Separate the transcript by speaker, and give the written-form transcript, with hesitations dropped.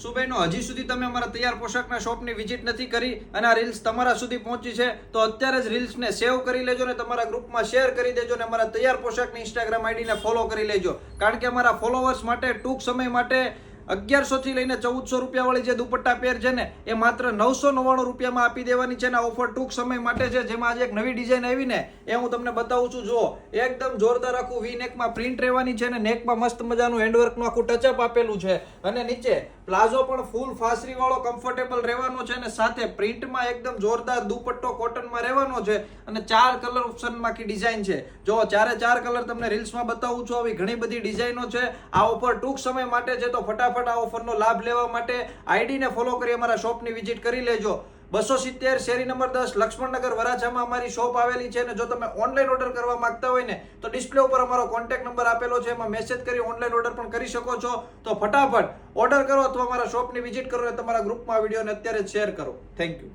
Speaker 1: શું બહેનો હજી સુધી તમે અમારા તૈયાર પોશાકના શોપની વિઝિટ નથી કરી અને આ રીલ્સ તમારા સુધી પહોંચી છે તો અત્યારે જ રીલ્સને સેવ કરી લેજો ને તમારા ગ્રુપમાં શેર કરી દેજો ને અમારા તૈયાર પોશાકની ઇન્સ્ટાગ્રામ આઈડીને ફોલો કરી લેજો, કારણ કે અમારા ફોલોવર્સ માટે ટૂંક સમય માટે 1100 થી લઈને 1400 રૂપિયા વાળી જે દુપટ્ટા પેર છે ને એ માત્ર 999 રૂપિયામાં આપી દેવાની છે ને આ ઓફર ટૂંક સમય માટે છે, જેમાં આજે એક નવી ડિઝાઇન આવી ને એ હું તમને બતાવું છું. જો એકદમ જોરદાર આખું વી નેકમાં પ્રિન્ટ રહેવાની છે ને નેકમાં મસ્ત મજાનું હેન્ડવર્કનું આખું ટચઅપ આપેલું છે અને નીચે પ્લાઝો પણ ફૂલ ફાસરી વાળો કમ્ફર્ટેબલ રહેવાનો છે અને સાથે પ્રિન્ટમાં એકદમ જોરદાર દુપટ્ટો કોટનમાં રહેવાનો છે અને 4 કલર ઓપ્શનમાં આખી ડિઝાઇન છે. જો 4 કલર તમને રીલ્સમાં બતાવું છું. આવી ઘણી બધી ડિઝાઇનો છે. આ ઓફર ટૂંક સમય માટે છે તો ફટાફટ આ ઓફરનો લાભ લેવા માટે આઈડીને ફોલો કરી અમારા શોપની વિઝિટ કરી લેજો. 270 શેરી નંબર 10 લક્ષ્મણનગર વરાછામાં અમારી શોપ આવેલી છે અને જો તમે ઓનલાઈન ઓર્ડર કરવા માંગતા હોય ને તો ડિસ્પ્લે ઉપર અમારો કોન્ટેક્ટ નંબર આપેલો છે, એમાં મેસેજ કરી ઓનલાઈન ઓર્ડર પણ કરી શકો છો. તો ફટાફટ ઓર્ડર કરો અથવા અમારા શોપની વિઝિટ કરો અને તમારા ગ્રુપમાં વિડીયોને અત્યારે જ શેર કરો. Thank you.